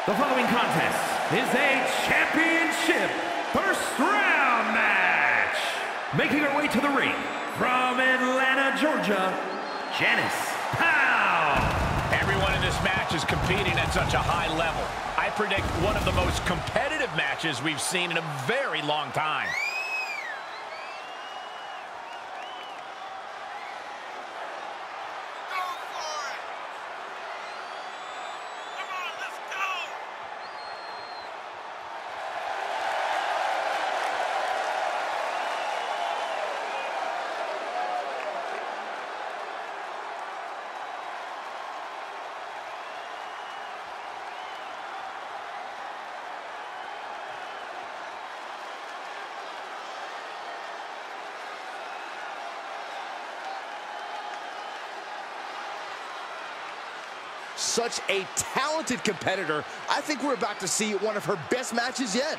The following contest is a championship first round match. Making her way to the ring from Atlanta, Georgia, Janice Powell. Everyone in this match is competing at such a high level. I predict one of the most competitive matches we've seen in a very long time. Such a talented competitor. I think we're about to see one of her best matches yet.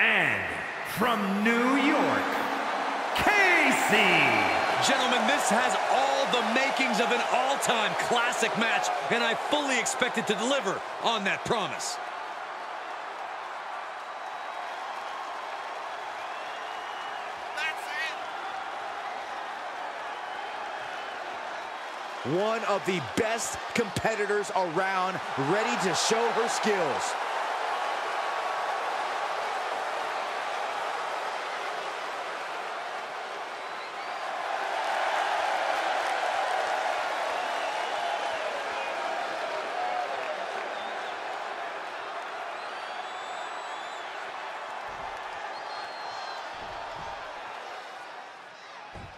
And from New York, Casey. Gentlemen, this has all the makings of an all-time classic match, and I fully expect it to deliver on that promise. One of the best competitors around, ready to show her skills.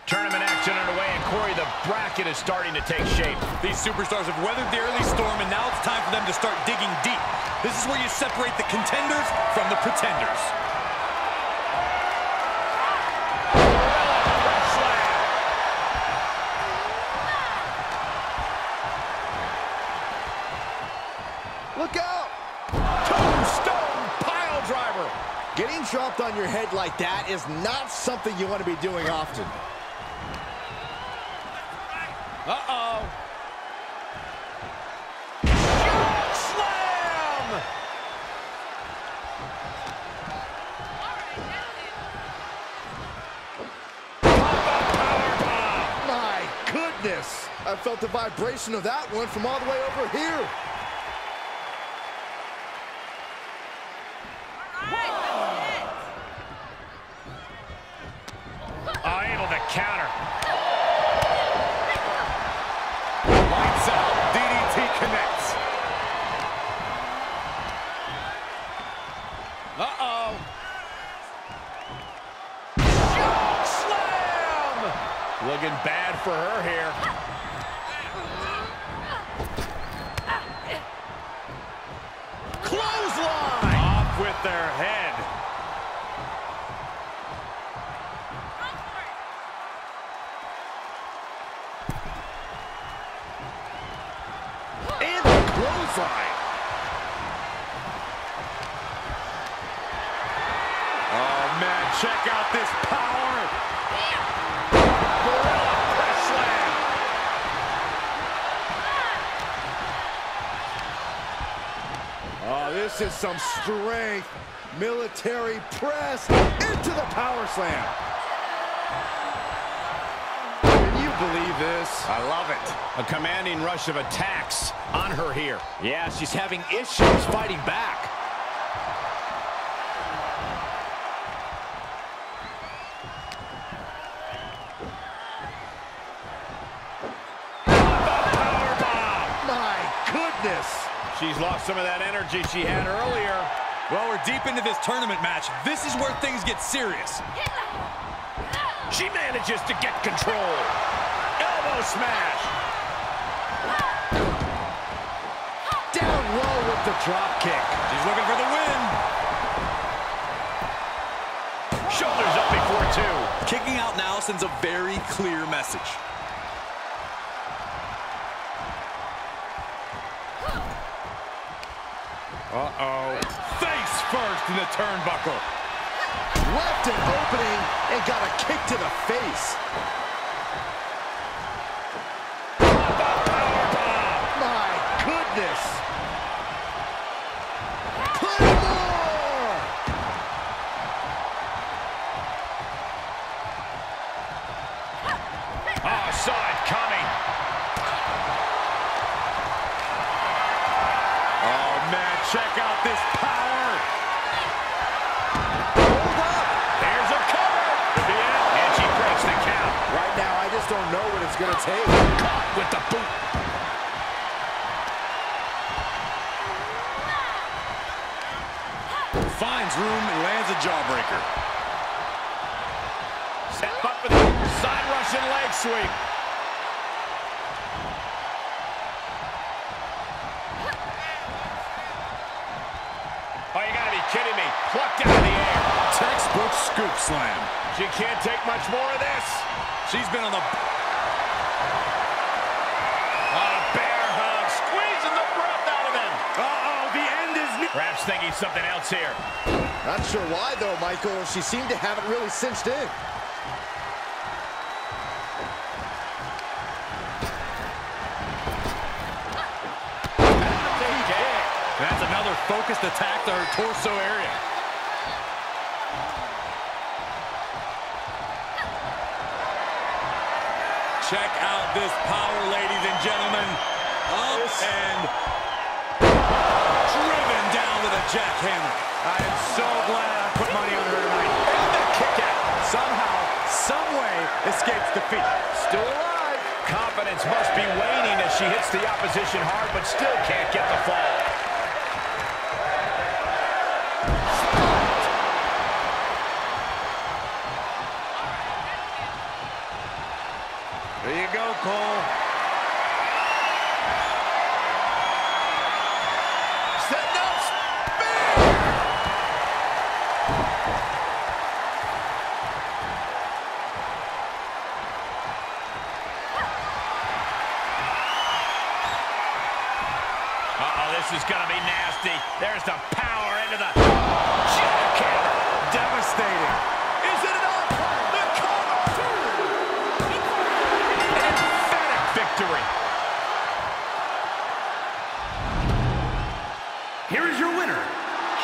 Tournament action underway, and Corey, the bracket is starting to take shape. These superstars have weathered the early storm, and now it's time for them to start digging deep. This is where you separate the contenders from the pretenders. Look out! Tombstone pile driver. Getting dropped on your head like that is not something you want to be doing often. Uh-oh. Slam! My goodness! I felt the vibration of that one from all the way over here. Able to counter. Lights out. DDT connects. Uh-oh. Slam! Looking bad for her here. Clothesline! Off with their head. And the clothesline. Oh, man, check out this power. Gorilla press slam. Oh, this is some strength. Military press into the power slam. Can you believe this? I love it. A commanding rush of attacks on her here. Yeah, she's having issues fighting back. My goodness. She's lost some of that energy she had earlier. Well, we're deep into this tournament match. This is where things get serious. She manages to get control. Elbow smash. Down low with the drop kick. She's looking for the win. Shoulders up before two. Kicking out now sends a very clear message. Uh-oh. Face first in the turnbuckle. Left an opening and got a kick to the face. My goodness. Claymore! Oh, saw it coming. Oh, man, check out this power. Hold up. There's a cover. Could be it. And she breaks the count. Right now, I just don't know what it's going to take. Caught with the boot. Finds room and lands a jawbreaker. Set up for the side Russian leg sweep. Oh, you gotta be kidding me. Plucked out of the air. Textbook scoop slam. She can't take much more of this. She's been on the... Oh, bear hug. Squeezing the breath out of him. Uh-oh, the end is... Perhaps thinking something else here. Not sure why, though, Michael. She seemed to have it really cinched in. That's another focused attack to her torso area. Check out this power, ladies and gentlemen. Up and driven down with a jackhammer. I am so glad I put money on her tonight. And the kick out. Somehow, someway, escapes defeat. Still alive. Confidence must be waning as she hits the opposition hard, but still can't get the fall. There you go, Cole. Setting up spear! Uh-oh, this is gonna be nasty. There's the power into the jackhammer. Devastating. Is it enough? The cover! Emphatic victory. Here is your winner,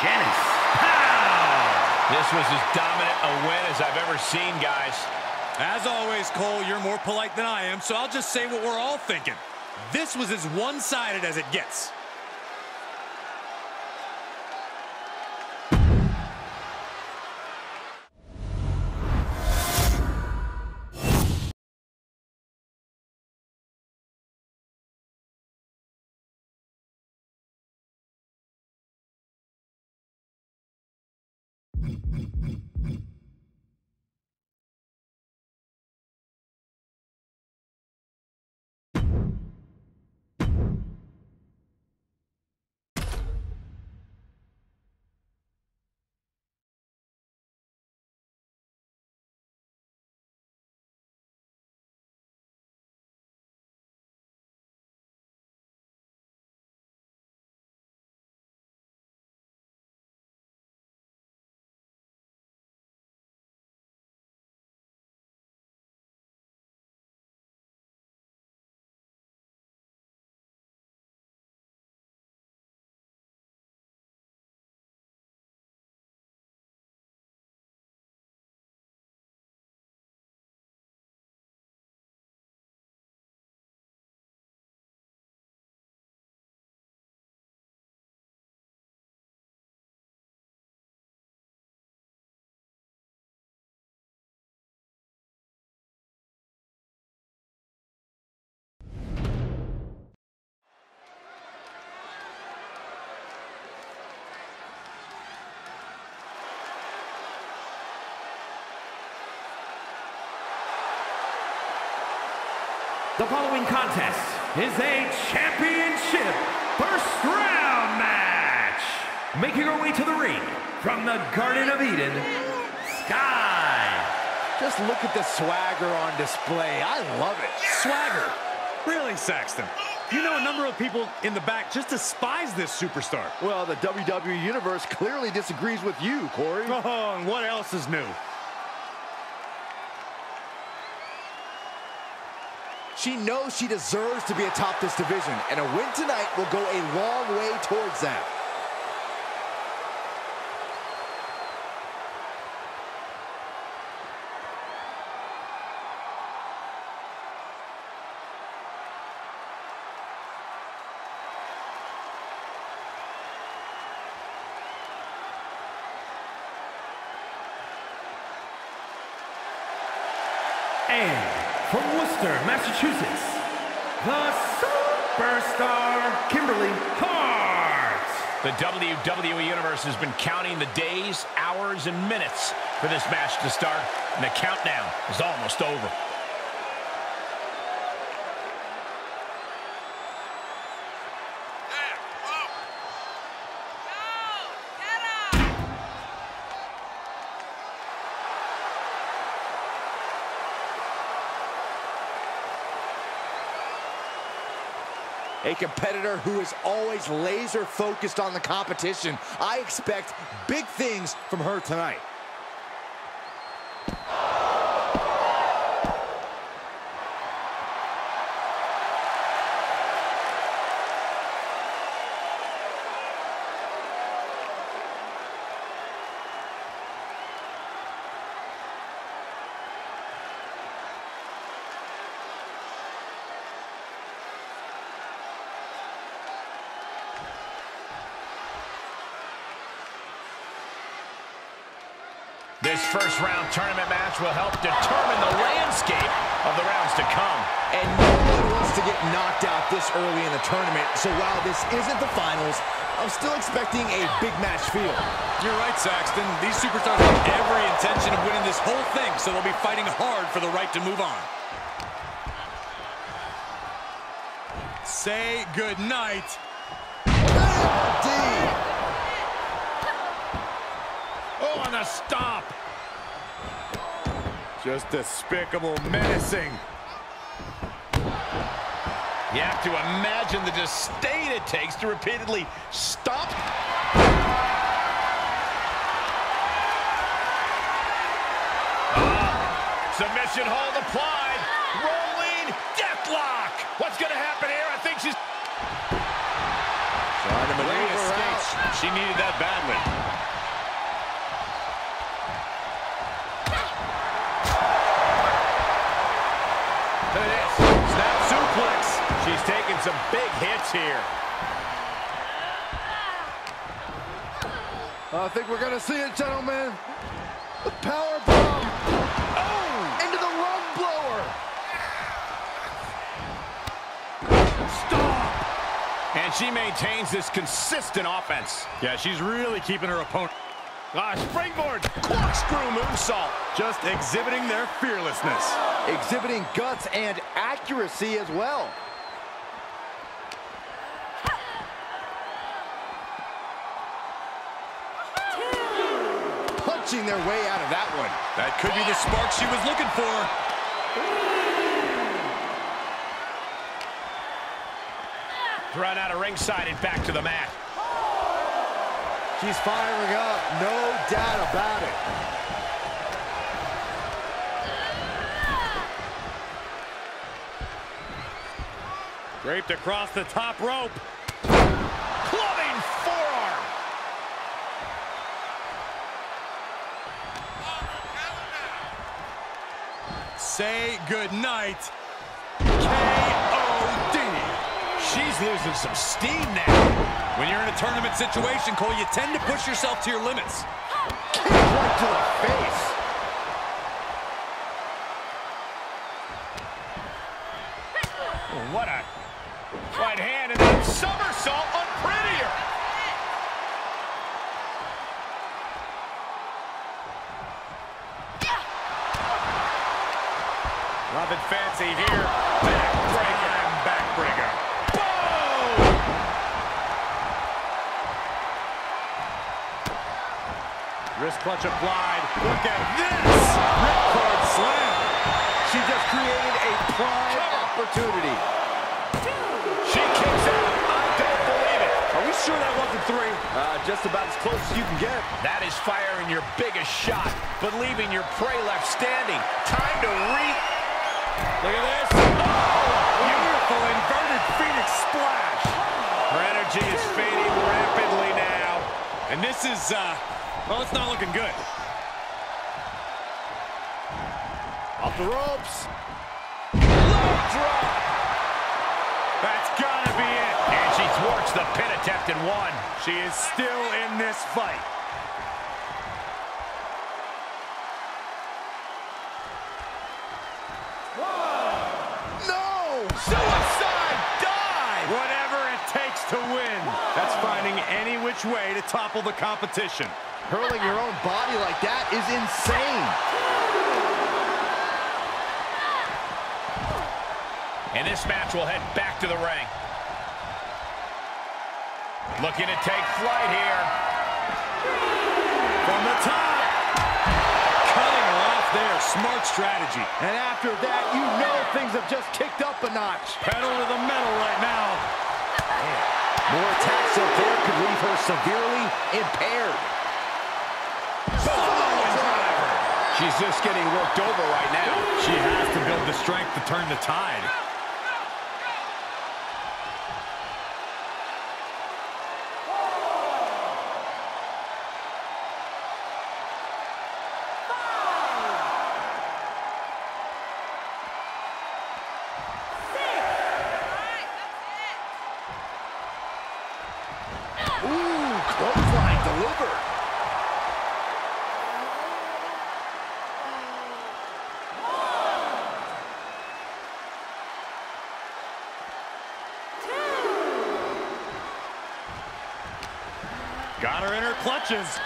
Janice. Pow! This was as dominant a win as I've ever seen, guys. As always, Cole, you're more polite than I am, so I'll just say what we're all thinking. This was as one-sided as it gets. The following contest is a championship first round match. Making her way to the ring from the Garden of Eden, Sky. Just look at the swagger on display. I love it. Swagger? Really, Saxton? You know a number of people in the back just despise this superstar. Well, the WWE Universe clearly disagrees with you, Corey. Oh, and what else is new? She knows she deserves to be atop this division, and a win tonight will go a long way towards that. And from Worcester, Massachusetts, the superstar, Kimberly Hart. The WWE Universe has been counting the days, hours, and minutes for this match to start, and the countdown is almost over. A competitor who is always laser focused on the competition. I expect big things from her tonight. This first-round tournament match will help determine the landscape of the rounds to come. And no one wants to get knocked out this early in the tournament, so while this isn't the finals, I'm still expecting a big match feel. You're right, Saxton. These superstars have every intention of winning this whole thing, so they'll be fighting hard for the right to move on. Say goodnight. Oh, on the stop. Just despicable, menacing. You have to imagine the disdain it takes to repeatedly stop. Submission hold applied. Rolling deathlock. What's going to happen here? I think she's trying to maneuver out. She needed that badly. Look at this. Snap suplex. She's taking some big hits here. I think we're going to see it, gentlemen. The power bomb. Oh! Into the rug blower. Stop. And she maintains this consistent offense. Yeah, she's really keeping her opponent. Springboard. Corkscrew moonsault. Just exhibiting their fearlessness. Exhibiting guts and accuracy as well. Punching their way out of that one. That could be the spark she was looking for. Run out of ringside and back to the mat. She's firing up, no doubt about it. Draped across the top rope. Clubbing forearm. Say goodnight. K.O.D. She's losing some steam now. When you're in a tournament situation, Cole, you tend to push yourself to your limits. Kick right to the face. Oh, what a right hand and then somersault unprettier. Nothing fancy here. Backbreaker and backbreaker. Wrist clutch applied. Look at this. Ripcord slam. She just created a prime opportunity. She kicks out. I don't believe it. Are we sure that wasn't 3? Just about as close as you can get. That is firing your biggest shot, but leaving your prey left standing. Time to Look at this. Oh, beautiful inverted Phoenix splash. Her energy is fading rapidly now. And this is, well, it's not looking good. Off the ropes. Low drop. That's gotta be it. And she thwarts the pin attempt and 1. She is still in this fight. No! Suicide dive! Whatever it takes to win. That's finding any which way to topple the competition. Hurling your own body like that is insane. And this match will head back to the ring. Looking to take flight here. From the top. Cutting her off there. Smart strategy. And after that, you know things have just kicked up a notch. Pedal to the metal right now. More attacks up there could leave her severely impaired. She's just getting worked over right now. She has to build the strength to turn the tide. Ooh, clothesline delivered. Got her in her clutches.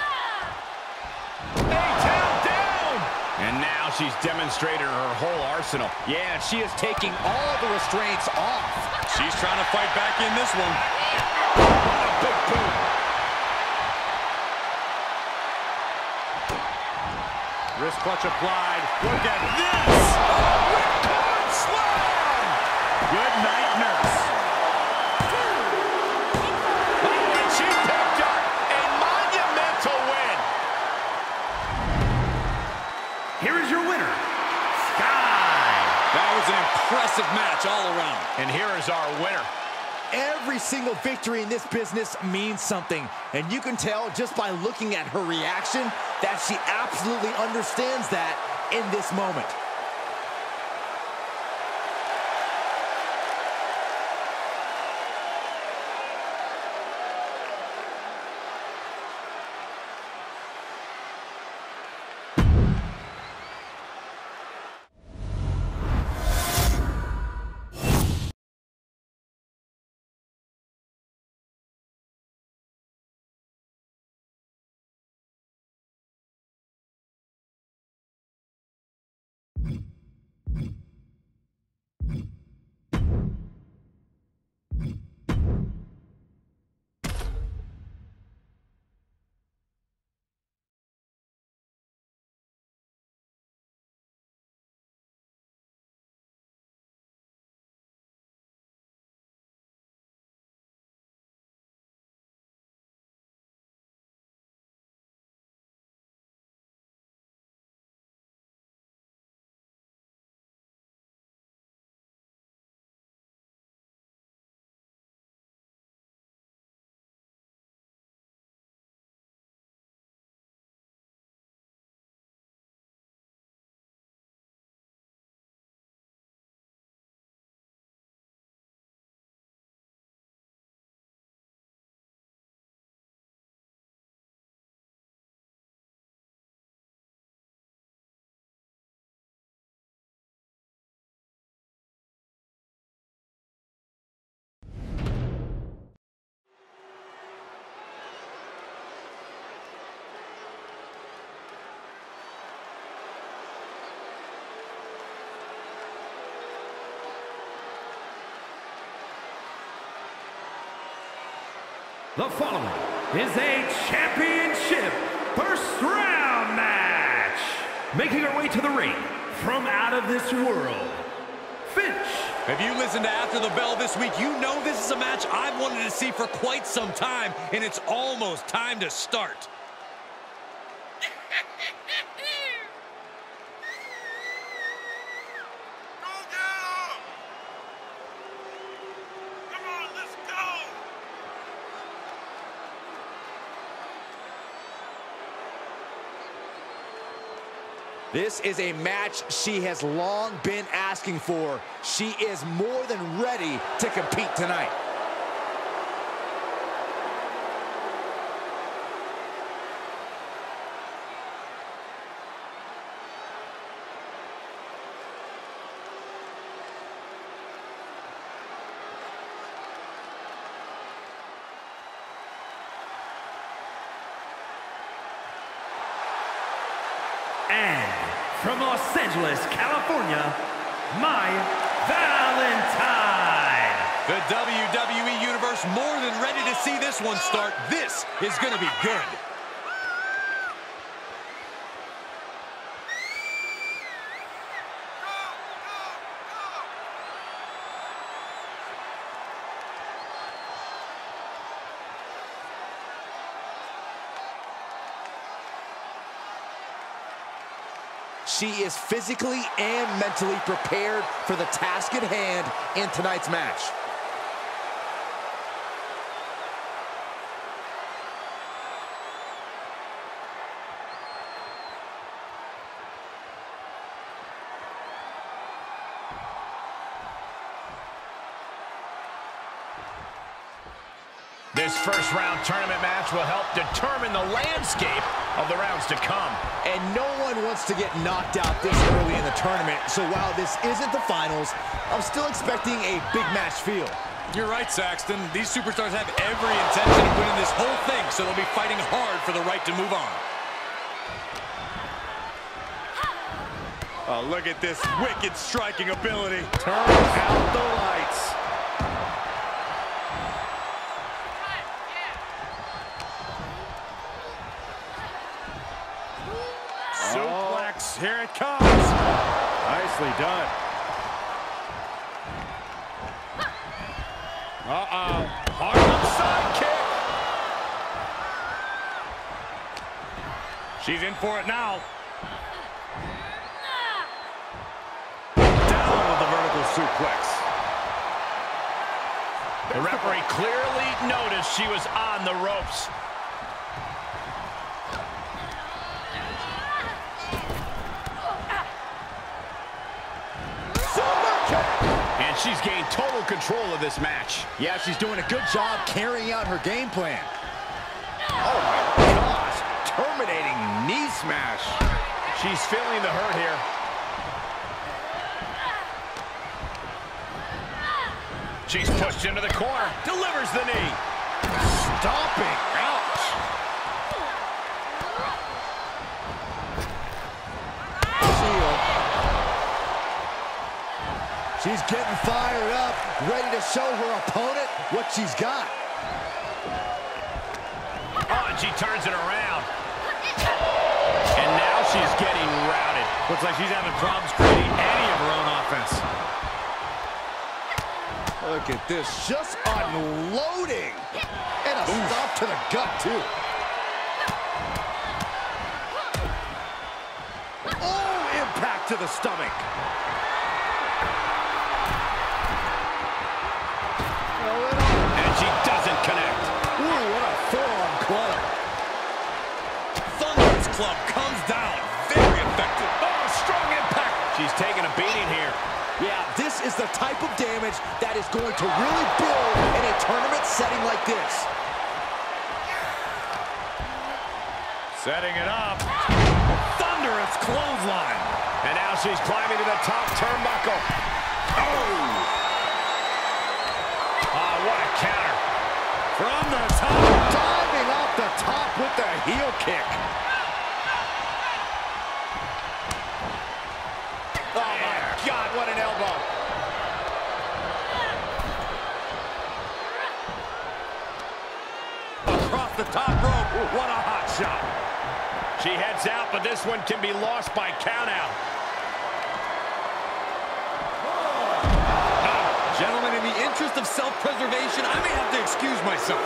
And now she's demonstrated her whole arsenal. Yeah, she is taking all the restraints off. She's trying to fight back in this one. Big boot. Wrist clutch applied. Look at this. Ripcord slam. Good night, nurse. And she picked up a monumental win. Here is your winner, Sky. That was an impressive match all around. And here is our winner. Every single victory in this business means something, and you can tell just by looking at her reaction that she absolutely understands that in this moment. The following is a championship first round match. making her way to the ring from out of this world, Finch. If you listen to After the Bell this week, you know this is a match I've wanted to see for quite some time, and it's almost time to start. This is a match she has long been asking for. She is more than ready to compete tonight. And from Los Angeles, California, Maya Valentine. The WWE Universe more than ready to see this one start. This is going to be good. She is physically and mentally prepared for the task at hand in tonight's match. This first-round tournament match will help determine the landscape of the rounds to come. And no one wants to get knocked out this early in the tournament, so while this isn't the finals, I'm still expecting a big match feel. You're right, Saxton. These superstars have every intention of winning this whole thing, so they'll be fighting hard for the right to move on. Oh, look at this wicked striking ability. Turn out the lights. Suplex, here it comes. Nicely done. Uh-oh. Harlem side kick. She's in for it now. Down with the vertical suplex. The referee clearly noticed she was on the ropes. And she's gained total control of this match. Yeah, she's doing a good job carrying out her game plan. Oh my gosh, terminating knee smash. She's feeling the hurt here. She's pushed into the corner, delivers the knee. Stomping, ouch. She's getting fired up, ready to show her opponent what she's got. Oh, and she turns it around. And now she's getting routed. Looks like she's having problems creating any of her own offense. Look at this, just unloading. And a stop to the gut, too. Oh, impact to the stomach. And she doesn't connect. Ooh, what a forearm club. Thunderous club comes down. Very effective. Oh, strong impact. She's taking a beating here. Yeah, this is the type of damage that is going to really build in a tournament setting like this. Setting it up. Thunderous clothesline. And now she's climbing to the top turnbuckle. Oh! Oh, what a counter. From the top. Diving off the top with the heel kick. Oh, my God, what an elbow. Across the top rope. What a hot shot. She heads out, but this one can be lost by countout. Gentlemen, in the interest of self-preservation, I may have to excuse myself.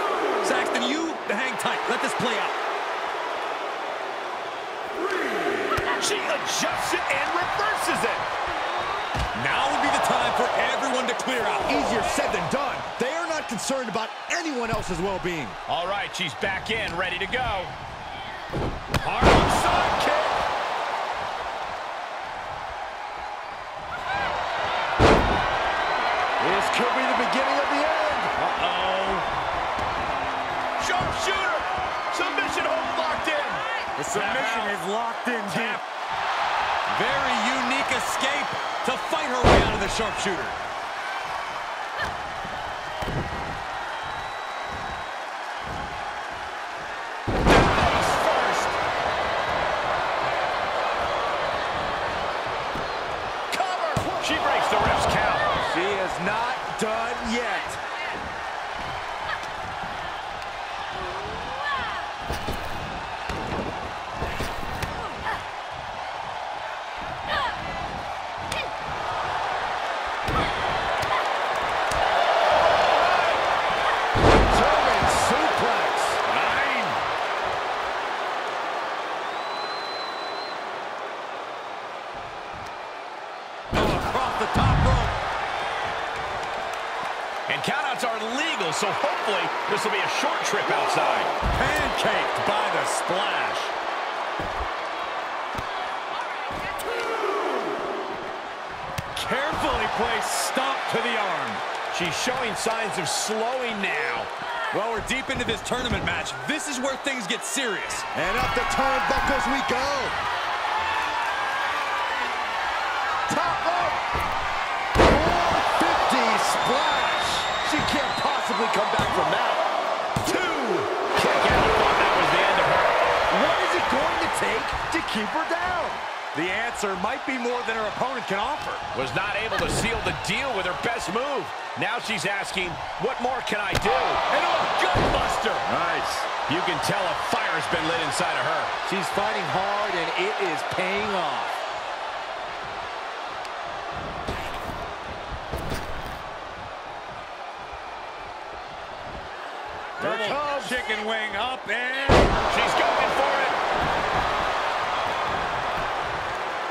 Saxton, you hang tight. Let this play out. She adjusts it and reverses it. Now would be the time for everyone to clear out. Easier said than done. They are not concerned about anyone else's well-being. All right, she's back in, ready to go. Harlem side kick. This could be the beginning of the end. Sharpshooter. Submission hold locked in. The submission is locked in deep. Very unique escape to fight her way out of the sharpshooter. Face first. Cover. She breaks the ref's count. She is not done yet. German suplex. Across the top rope. And countouts are legal, so hopefully this will be a short trip outside. Pancaked by the splash. Carefully placed stomp to the arm. She's showing signs of slowing now. Well, we're deep into this tournament match. This is where things get serious. And up the turnbuckles we go. Top rope. 450 splash. She can't possibly come back from that. 2. Kick out. Thought that was the end of her. What is it going to take to keep her down? The answer might be more than her opponent can offer. Was not able to seal the deal with her best move. Now she's asking, what more can I do? And a gutbuster. Nice. You can tell a fire's been lit inside of her. She's fighting hard, and it is paying off. Double chicken wing up, and She's going for it.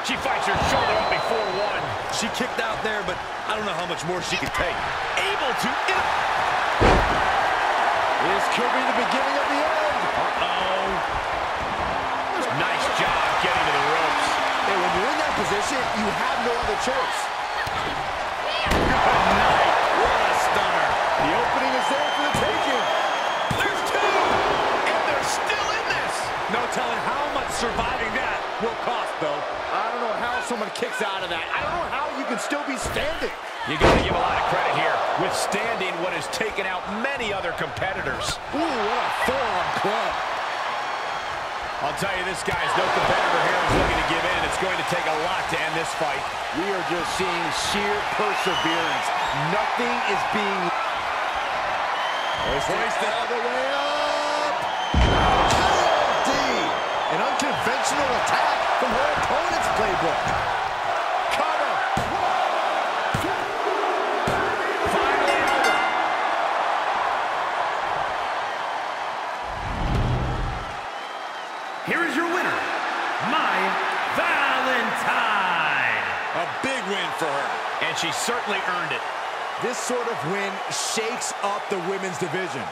She fights her shoulder up before one. she kicked out there, but I don't know how much more she can take. Able to... This could be the beginning of the end. Nice job getting to the ropes. Hey, when you're in that position, you have no other choice. Good night. What a stunner. The opening is there for the taking. There's 2, and they're still in this. No telling how much surviving that will cost, though. I don't know how someone kicks out of that. I don't know how you can still be standing. You got to give a lot of credit here, withstanding what has taken out many other competitors. Ooh, what a forearm club. I'll tell you this, guys, no competitor here is looking to give in. It's going to take a lot to end this fight. We are just seeing sheer perseverance. Nothing is being... Hoisted all the way up. KOD. An unconventional attack from her opponent's playbook. Cover. Finally over. Here is your winner, My Valentine. A big win for her. And she certainly earned it. This sort of win shakes up the women's division.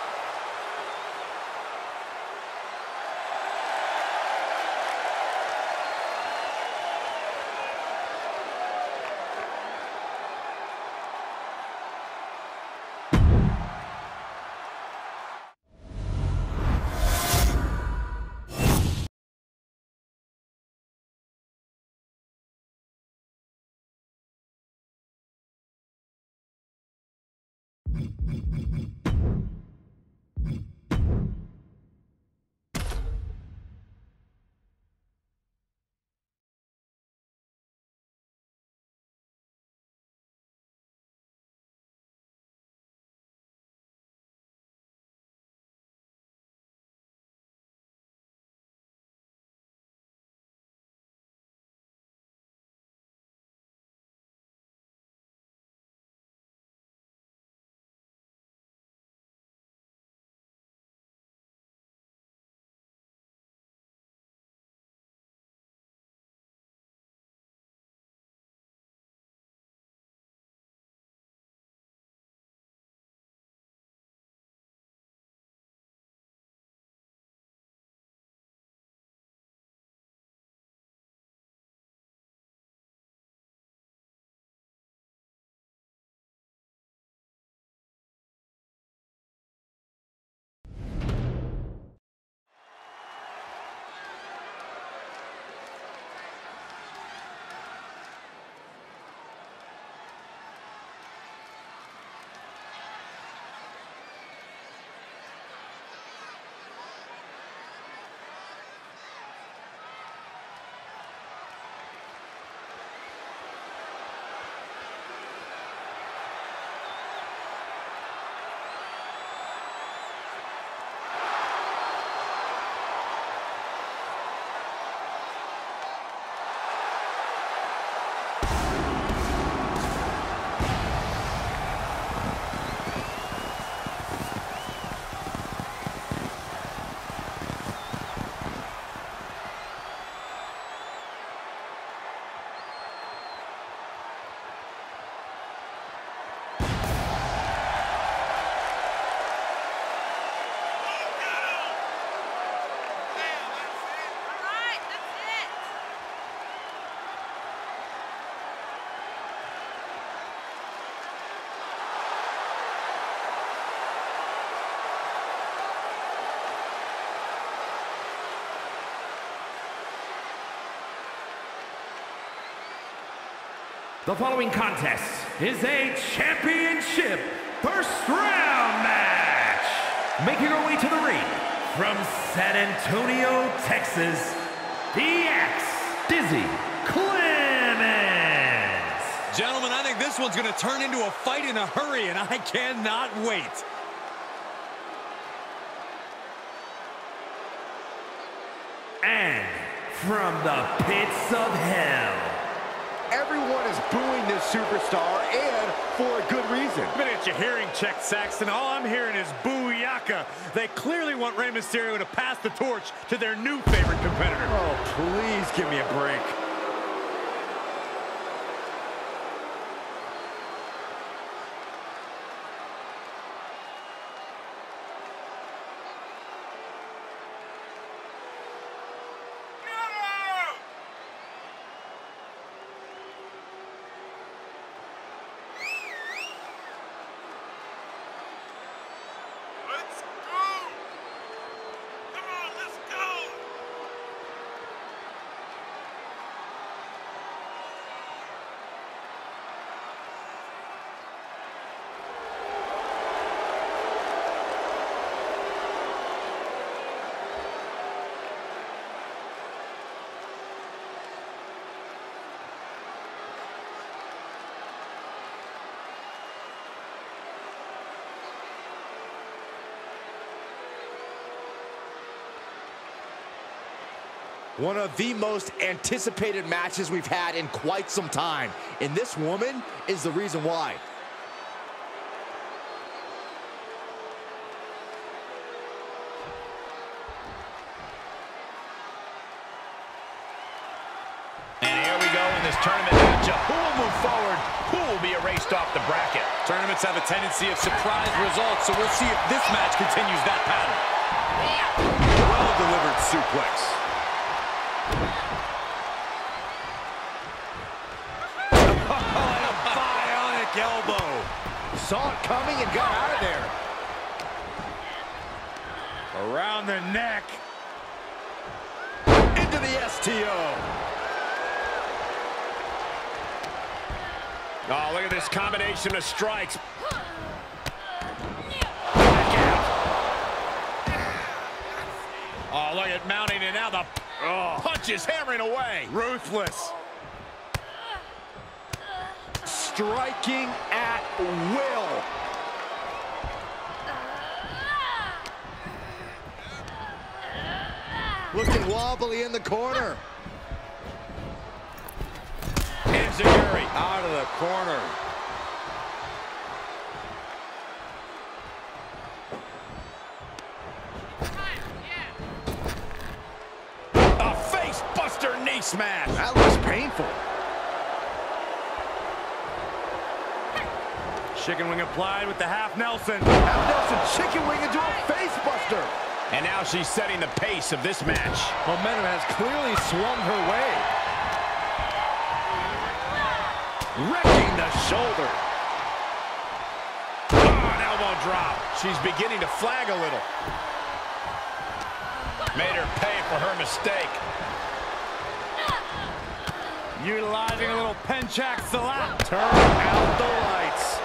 The following contest is a championship first round match. Making her way to the ring from San Antonio, Texas, the Axe, Dizzy Clemens. Gentlemen, I think this one's going to turn into a fight in a hurry, and I cannot wait. And from the pits of hell, everyone is booing this superstar, and for a good reason. I'm gonna get your hearing checked, Saxton. All I'm hearing is booyaka. They clearly want Rey Mysterio to pass the torch to their new favorite competitor. Oh, please give me a break. One of the most anticipated matches we've had in quite some time. And this woman is the reason why. And here we go in this tournament matchup. Who will move forward? Who will be erased off the bracket? Tournaments have a tendency of surprise results, so we'll see if this match continues that pattern. Well-delivered suplex. Bionic elbow. Saw it coming and got out of there. Around the neck. Into the STO. Oh, look at this combination of strikes. Oh, look at mounting, and now the punch is hammering away. Ruthless. Striking at will. Looking wobbly in the corner. Enziguri Out of the corner. a face-buster knee smash. That looks painful. Chicken wing applied with the half Nelson. Half Nelson chicken wing into a face buster. And now she's setting the pace of this match. Momentum has clearly swung her way. Wrecking the shoulder. Oh, an elbow drop. She's beginning to flag a little. Made her pay for her mistake. Utilizing a little Penchak Salat. Turn out the lights.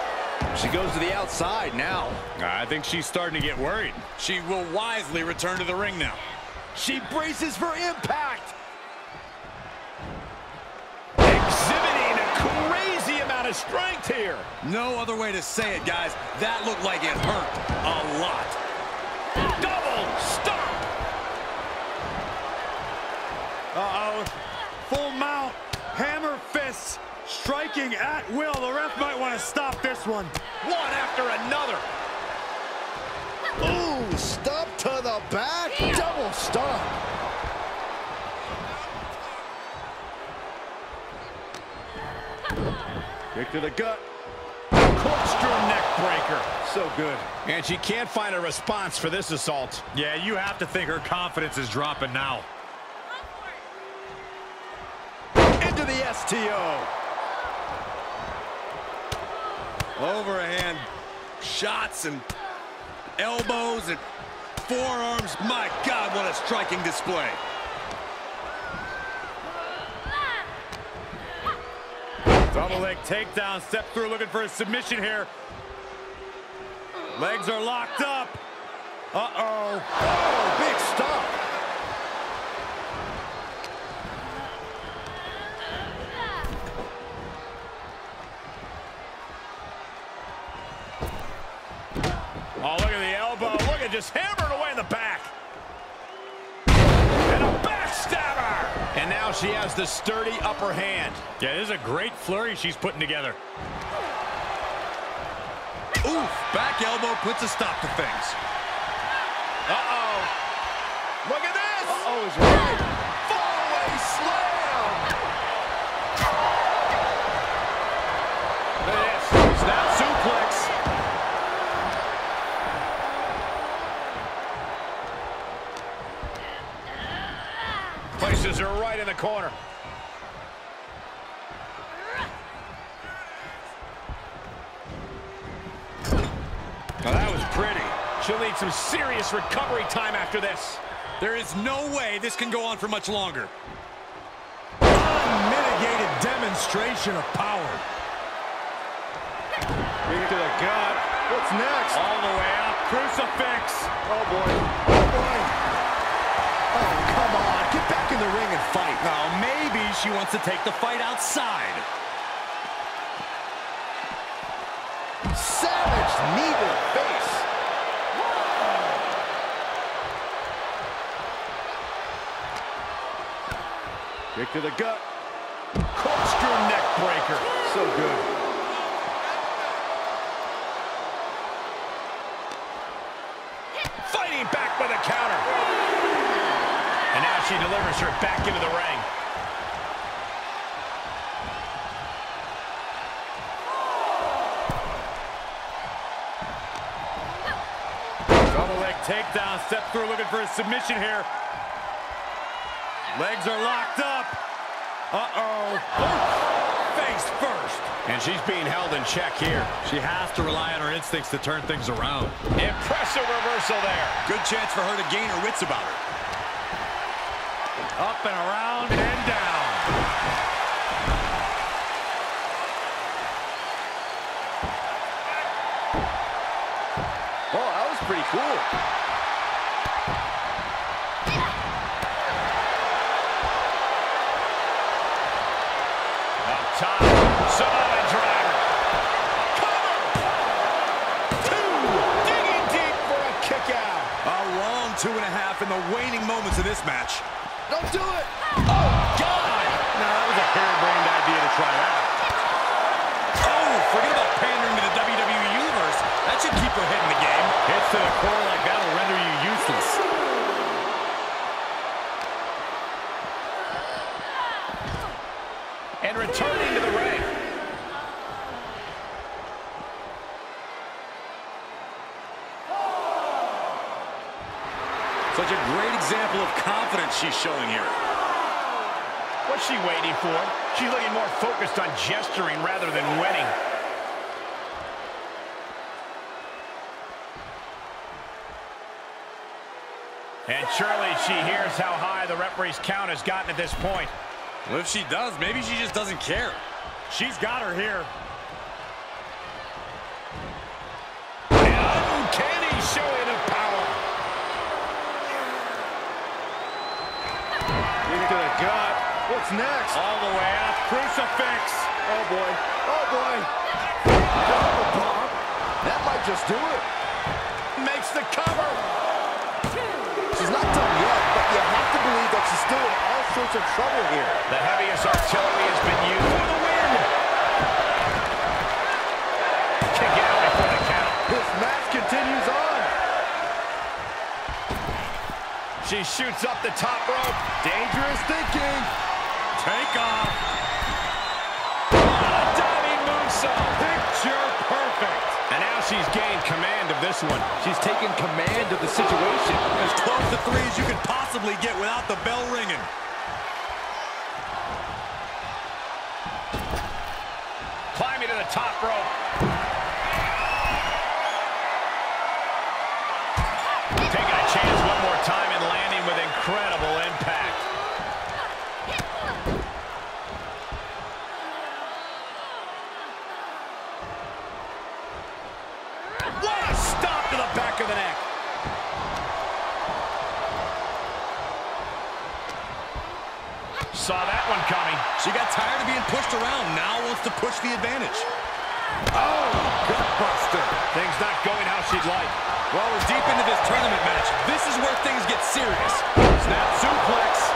She goes to the outside now. I think she's starting to get worried. She will wisely return to the ring now. She braces for impact. Exhibiting a crazy amount of strength here. No other way to say it, guys. That looked like it hurt a lot. Double stomp. Uh-oh. Full mount. Hammer fists. Striking at will. The ref might want to stop this one. One after another. Ooh, stomp to the back. Double stomp. Kick to the gut. Corkscrew neck breaker. So good. And she can't find a response for this assault. Yeah, you have to think her confidence is dropping now. Into the STO. Overhand shots and elbows and forearms. My God, what a striking display. Double leg takedown, step through, looking for a submission here. Legs are locked up. Uh-oh. Oh, big stop. Oh, look at the elbow. Look at just hammering away in the back. And a backstabber. And now she has the sturdy upper hand. Yeah, this is a great flurry she's putting together. Oof, back elbow puts a stop to things. Uh-oh. Look at this. Uh-oh is right. Fallaway slam. Look at this. Snap suplex. Places her right in the corner. Well, that was pretty. She'll need some serious recovery time after this. There is no way this can go on for much longer. Unmitigated demonstration of power. Kick to the gut. What's next? All the way up. Crucifix. Oh, boy. Oh, boy. Oh, come on. Get back in the ring and fight. Now, maybe she wants to take the fight outside. Savage knee to the face. Kick to the gut. Corkscrew neck breaker. So good. Fighting back with a counter. And now she delivers her back into the ring. Double leg takedown, step through, looking for a submission here. Legs are locked up. Uh-oh. Face first. And she's being held in check here. She has to rely on her instincts to turn things around. Impressive reversal there. Good chance for her to gain her wits about her. Up and around and down. Oh, that was pretty cool. Up top, Samoa driver. Cover. Two. Digging deep for a kick out. A long 2.5 in the waning moments of this match. Don't do it. Oh, God. No, that was a harebrained idea to try that. Oh, forget about pandering to the WWE Universe. That should keep her head in the game. Hits to the core like that will render you useless. And returning to the ring. Such a great example of confidence she's showing here. What's she waiting for? She's looking more focused on gesturing rather than winning. And surely she hears how high the referee's count has gotten at this point. Well, if she does, maybe she just doesn't care. She's got her here. Uncanny showing of power. Kick to the gut. What's next? All the way up. Crucifix. Oh, boy. Oh, boy. Double bomb. That might just do it. Makes the cover. She's not done yet, but you have to believe that she's still in all sorts of trouble here. The heaviest artillery has been used for the win. Kick out before the count. This match continues on. She shoots up the top rope. Dangerous thinking. Take off. A diving moonsault. Picture perfect. And now she's gained command of this one. She's taken command of the situation. As close to 3 as you could possibly get without the bell ringing. Climbing to the top rope. Taking a chance one more time and landing with incredible impact. saw that one coming. She got tired of being pushed around. Now wants to push the advantage. Oh, gutbuster. Things not going how she'd like. Well, we're deep into this tournament match. This is where things get serious. Snap suplex.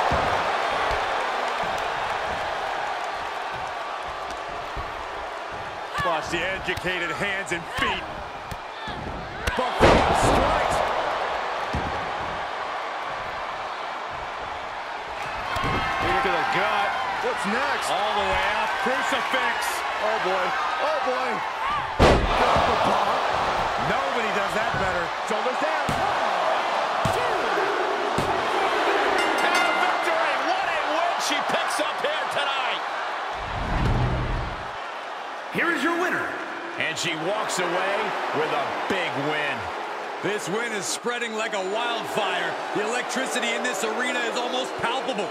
Watch the educated hands and feet. Strikes. To the gut. What's next? All the way up. Crucifix. Oh, boy. Oh, boy. Nobody does that better. Shoulders down. And a victory. What a win she picks up here tonight. Here is your winner. And she walks away with a big win. This win is spreading like a wildfire. The electricity in this arena is almost palpable.